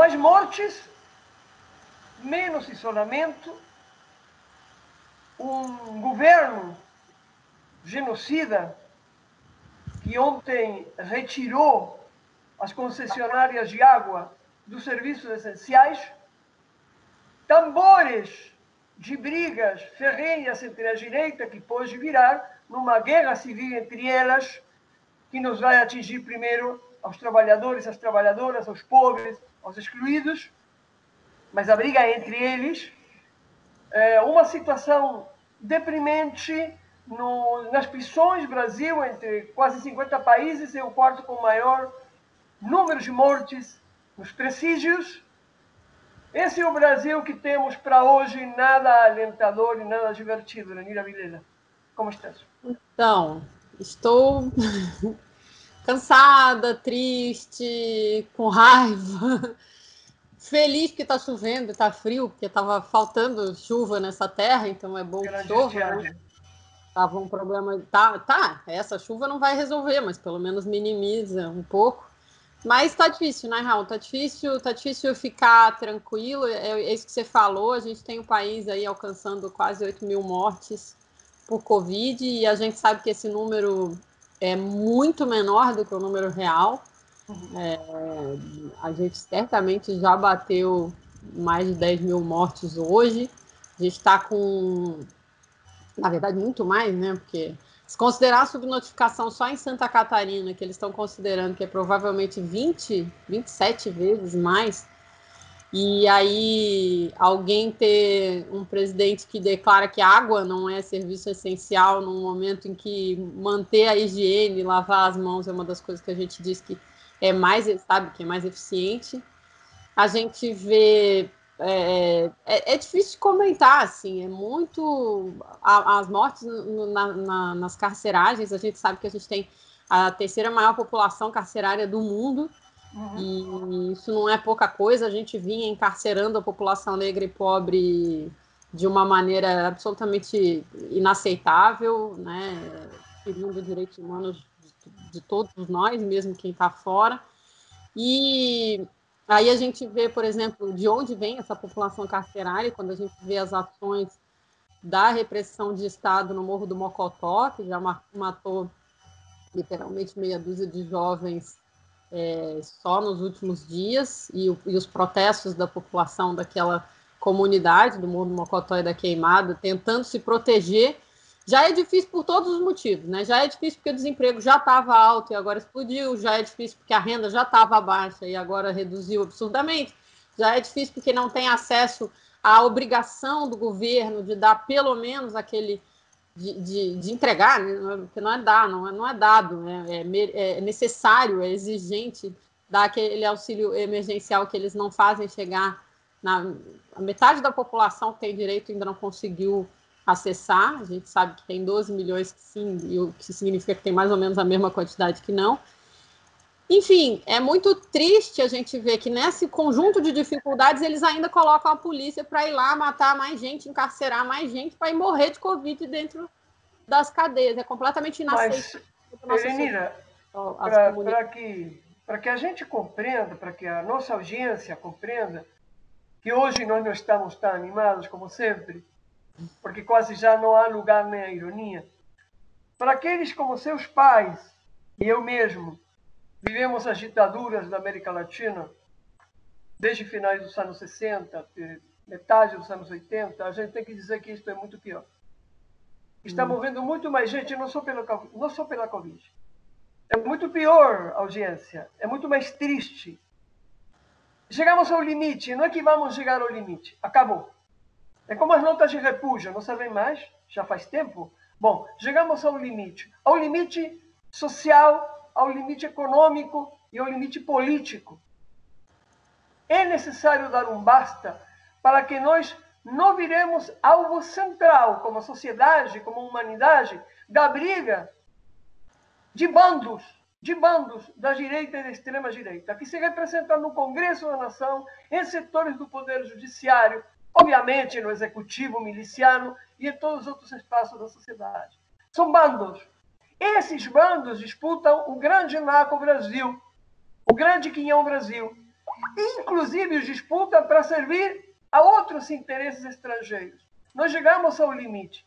mais mortes, menos isolamento, um governo genocida que ontem retirou as concessionárias de água dos serviços essenciais, tambores de brigas ferrenhas entre a direita, que pode virar numa guerra civil entre elas, que nos vai atingir primeiro aos trabalhadores, às trabalhadoras, aos pobres, aos excluídos, mas a briga é entre eles, uma situação deprimente nas prisões. Brasil, entre quase 50 países, é o quarto com maior número de mortes nos presídios. Esse é o Brasil que temos para hoje, nada alentador e nada divertido, Lenira Vilela. Como estás? Então, estou cansada, triste, com raiva, feliz porque está chovendo, está frio, porque estava faltando chuva nessa terra, então é bom que chova, né? Tava um problema, essa chuva não vai resolver, mas pelo menos minimiza um pouco. Mas tá difícil, né, Raul? Tá difícil ficar tranquilo. É isso que você falou. A gente tem um país aí alcançando quase 8.000 mortes por Covid, e a gente sabe que esse número é muito menor do que o número real. A gente certamente já bateu mais de 10.000 mortes hoje. A gente está com, na verdade, muito mais, né? Porque se considerar a subnotificação só em Santa Catarina, que eles estão considerando que é provavelmente 27 vezes mais, e aí alguém ter um presidente que declara que água não é serviço essencial num momento em que manter a higiene, lavar as mãos é uma das coisas que a gente diz que é mais, sabe, que é mais eficiente. A gente vê... É difícil de comentar, assim, é muito... As mortes nas carceragens, a gente sabe que a gente tem a terceira maior população carcerária do mundo, e isso não é pouca coisa. A gente vinha encarcerando a população negra e pobre de uma maneira absolutamente inaceitável, né? Ferindo direitos humanos de todos nós, mesmo quem está fora. E aí a gente vê, por exemplo, de onde vem essa população carcerária, quando a gente vê as ações da repressão de Estado no Morro do Mocotó, que já matou literalmente meia dúzia de jovens só nos últimos dias, e os protestos da população daquela comunidade do Morro do Mocotó e da Queimada, tentando se proteger. Já é difícil por todos os motivos, né? Já é difícil porque o desemprego já estava alto e agora explodiu, já é difícil porque a renda já estava baixa e agora reduziu absurdamente, já é difícil porque não tem acesso à obrigação do governo de dar pelo menos aquele... De entregar, né? Porque não é dar, não é dado, né? É necessário, é exigente dar aquele auxílio emergencial que eles não fazem chegar a metade da população que tem direito ainda não conseguiu acessar. A gente sabe que tem 12 milhões que sim, e o que significa que tem mais ou menos a mesma quantidade que não. Enfim, é muito triste a gente ver que nesse conjunto de dificuldades eles ainda colocam a polícia para ir lá matar mais gente, encarcerar mais gente, para ir morrer de Covid dentro das cadeias. É completamente inaceitável. Mas, Elenira, para que a gente compreenda, para que a nossa audiência compreenda, que hoje nós não estamos tão animados como sempre, porque quase já não há lugar nem a ironia, para aqueles como seus pais e eu mesmo, vivemos as ditaduras da América Latina desde finais dos anos 60, metade dos anos 80, a gente tem que dizer que isto é muito pior. Estamos vendo muito mais gente, não só pela Covid. É muito pior, audiência. É muito mais triste. Chegamos ao limite. Não é que vamos chegar ao limite. Acabou. É como as notas de repúdio. Não sabem mais? Já faz tempo? Bom, chegamos ao limite. Ao limite social, ao limite econômico e ao limite político. É necessário dar um basta para que nós não viremos alvo central, como sociedade, como humanidade, da briga de bandos da direita e da extrema-direita, que se representam no Congresso da Nação, em setores do Poder Judiciário, obviamente no Executivo miliciano e em todos os outros espaços da sociedade. São bandos. Esses bandos disputam o grande narco-Brasil, o grande quinhão Brasil. e inclusive os disputam para servir a outros interesses estrangeiros. Nós chegamos ao limite.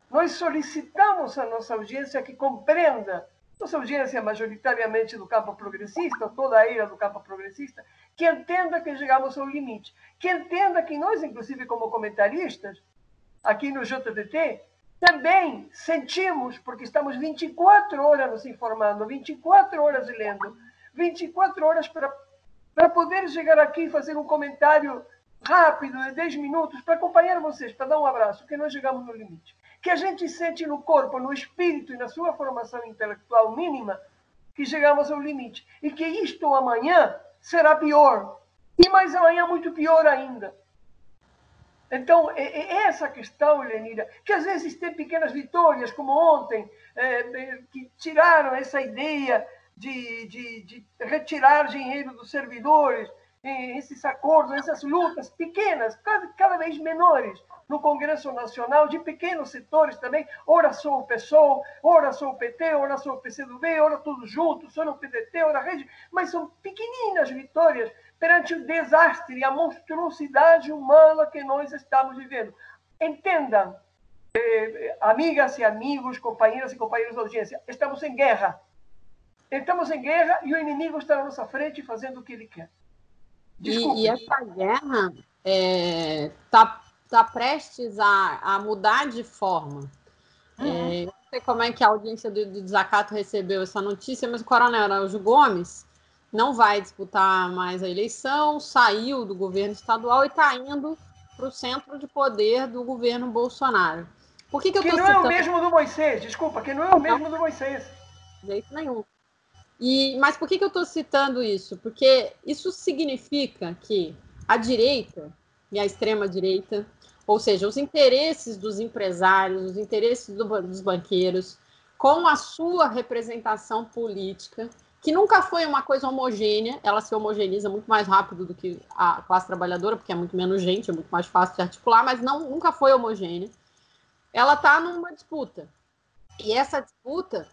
Nós solicitamos à nossa audiência que compreenda, nossa audiência majoritariamente do campo progressista, toda a ilha do campo progressista, que entenda que chegamos ao limite, que entenda que nós, inclusive como comentaristas, aqui no JDT, também sentimos, porque estamos 24 horas nos informando, 24 horas lendo, 24 horas para poder chegar aqui e fazer um comentário rápido, de 10 minutos, para acompanhar vocês, para dar um abraço, que nós chegamos no limite. Que a gente sente no corpo, no espírito e na sua formação intelectual mínima, que chegamos ao limite. E que isto amanhã será pior. E mais amanhã muito pior ainda. Então, é essa questão, Lenira, que às vezes tem pequenas vitórias, como ontem, que tiraram essa ideia de retirar dinheiro dos servidores, esses acordos, essas lutas pequenas, cada vez menores, no Congresso Nacional, de pequenos setores também, ora só o PSOL, ora só o PT, ora só o PCdoB, ora todos juntos, só no PDT, ora a rede, mas são pequeninas vitórias perante o desastre e a monstruosidade humana que nós estamos vivendo. Entendam, amigas e amigos, companheiras e companheiros da audiência, estamos em guerra. Estamos em guerra e o inimigo está na nossa frente fazendo o que ele quer. E essa guerra está prestes a mudar de forma. Eu não sei como é que a audiência do Desacato recebeu essa notícia, mas o Coronel Araújo Gomes não vai disputar mais a eleição, saiu do governo estadual e está indo para o centro de poder do governo Bolsonaro. Por que eu não é o mesmo do Moisés, desculpa, que não é o mesmo do Moisés. De jeito nenhum. Mas por que eu estou citando isso? Porque isso significa que a direita e a extrema-direita, ou seja, os interesses dos empresários, os interesses dos banqueiros, com a sua representação política, que nunca foi uma coisa homogênea, ela se homogeneiza muito mais rápido do que a classe trabalhadora, porque é muito menos gente, é muito mais fácil de articular, mas nunca foi homogênea. Ela está numa disputa. E essa disputa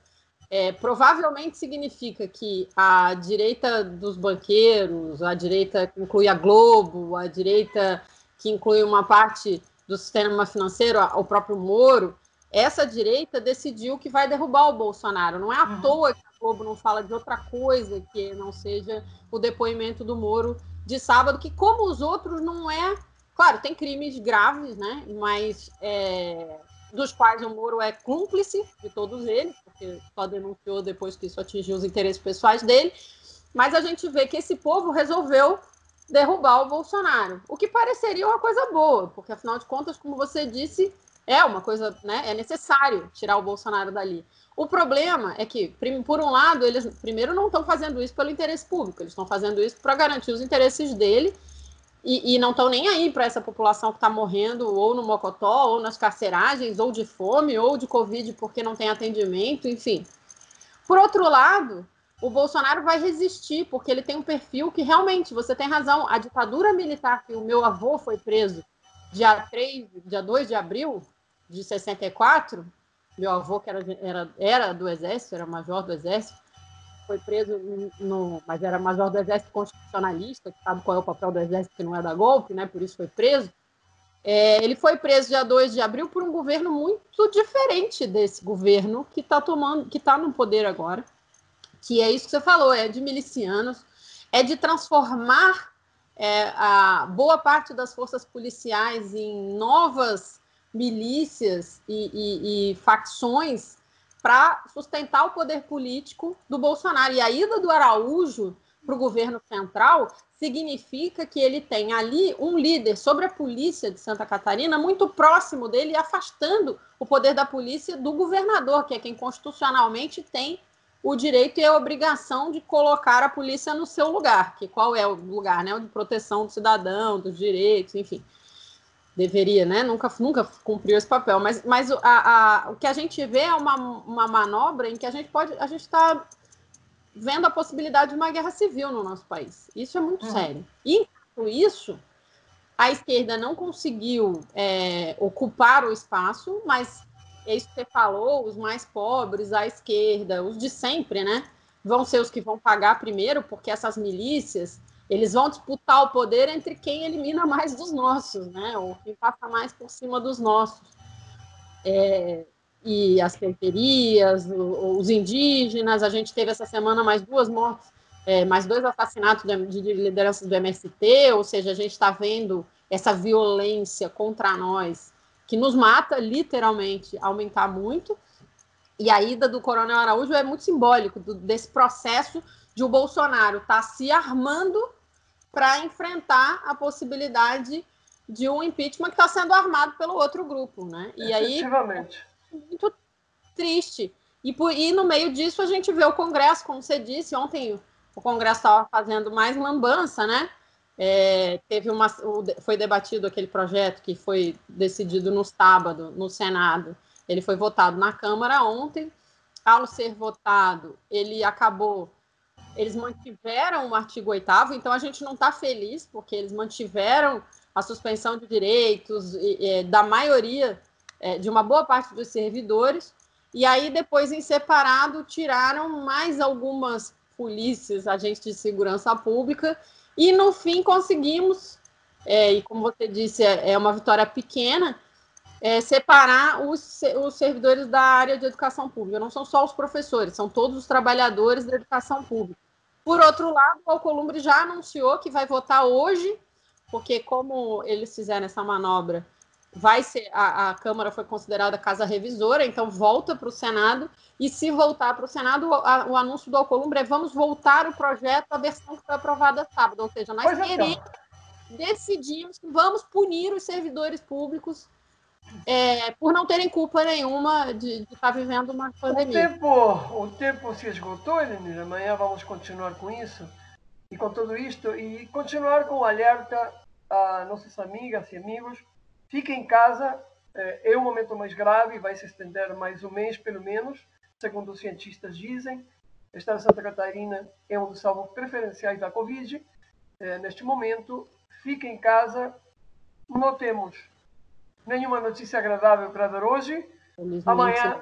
provavelmente significa que a direita dos banqueiros, a direita que inclui a Globo, a direita que inclui uma parte do sistema financeiro, o próprio Moro, essa direita decidiu que vai derrubar o Bolsonaro. Não é à toa que a Globo não fala de outra coisa que não seja o depoimento do Moro de sábado, que como os outros não é... Claro, tem crimes graves, né? Mas dos quais o Moro é cúmplice de todos eles, porque só denunciou depois que isso atingiu os interesses pessoais dele. Mas a gente vê que esse povo resolveu derrubar o Bolsonaro, o que pareceria uma coisa boa, porque afinal de contas, como você disse, é uma coisa, né? É necessário tirar o Bolsonaro dali. O problema é que, por um lado, eles primeiro não estão fazendo isso pelo interesse público, eles estão fazendo isso para garantir os interesses dele e não estão nem aí para essa população que está morrendo ou no Mocotó, ou nas carceragens, ou de fome, ou de Covid porque não tem atendimento, enfim. Por outro lado, o Bolsonaro vai resistir, porque ele tem um perfil que realmente, você tem razão, a ditadura militar que o meu avô foi preso dia 2 de abril de 64, meu avô que era do Exército, era major do Exército, foi preso, mas era major do Exército constitucionalista, que sabe qual é o papel do Exército que não é dar golpe, né? Por isso foi preso. Ele foi preso dia 2 de abril por um governo muito diferente desse governo que está no poder agora, que é isso que você falou, é de milicianos, é de transformar a boa parte das forças policiais em novas milícias e facções para sustentar o poder político do Bolsonaro. E a ida do Araújo para o governo central significa que ele tem ali um líder sobre a polícia de Santa Catarina muito próximo dele, afastando o poder da polícia do governador, que é quem constitucionalmente tem o direito e a obrigação de colocar a polícia no seu lugar, que qual é o lugar, né? O de proteção do cidadão, dos direitos, enfim. Deveria, né? Nunca cumpriu esse papel. Mas o que a gente vê é uma manobra em que a gente está vendo a possibilidade de uma guerra civil no nosso país. Isso é muito sério. E, enquanto isso, a esquerda não conseguiu ocupar o espaço, mas é isso que você falou, os mais pobres, a esquerda, os de sempre, né? Vão ser os que vão pagar primeiro, porque essas milícias Eles vão disputar o poder entre quem elimina mais dos nossos, né? Ou quem passa mais por cima dos nossos. E as periferias, os indígenas, a gente teve essa semana mais 2 mortes, mais 2 assassinatos de lideranças do MST, ou seja, a gente está vendo essa violência contra nós, que nos mata, literalmente, aumentar muito. E a ida do Coronel Araújo é muito simbólico desse processo de o Bolsonaro estar se armando para enfrentar a possibilidade de um impeachment que está sendo armado pelo outro grupo, né? E aí, muito triste. E no meio disso a gente vê o Congresso, como você disse, ontem o Congresso estava fazendo mais lambança, né? Foi debatido aquele projeto que foi decidido no sábado, no Senado. Ele foi votado na Câmara ontem. Ao ser votado, eles mantiveram o artigo 8º, então a gente não está feliz, porque eles mantiveram a suspensão de direitos da maioria, de uma boa parte dos servidores, e aí depois, em separado, tiraram mais algumas polícias, agentes de segurança pública, e no fim conseguimos, e como você disse, é uma vitória pequena, separar os servidores da área de educação pública. Não são só os professores, são todos os trabalhadores da educação pública. Por outro lado, o Alcolumbre já anunciou que vai votar hoje, porque como eles fizeram essa manobra, a Câmara foi considerada casa revisora, então volta para o Senado, e se voltar para o Senado, o anúncio do Alcolumbre é: vamos voltar o projeto à versão que foi aprovada sábado, ou seja, nós decidimos que vamos punir os servidores públicos por não terem culpa nenhuma de estar vivendo uma pandemia. O tempo se esgotou, Elenir. Amanhã vamos continuar com isso e com tudo isto e continuar com o alerta a nossas amigas e amigos. Fiquem em casa, é o momento mais grave, vai se estender mais um mês pelo menos, segundo os cientistas dizem. O estado de Santa Catarina é um dos alvos preferenciais da Covid. Neste momento, fiquem em casa, não temos nenhuma notícia agradável para dar hoje. Amanhã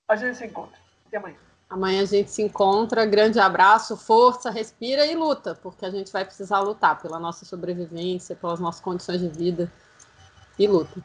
a gente se encontra. Até amanhã. Amanhã a gente se encontra. Grande abraço, força, respira e luta, porque a gente vai precisar lutar pela nossa sobrevivência, pelas nossas condições de vida. E luta.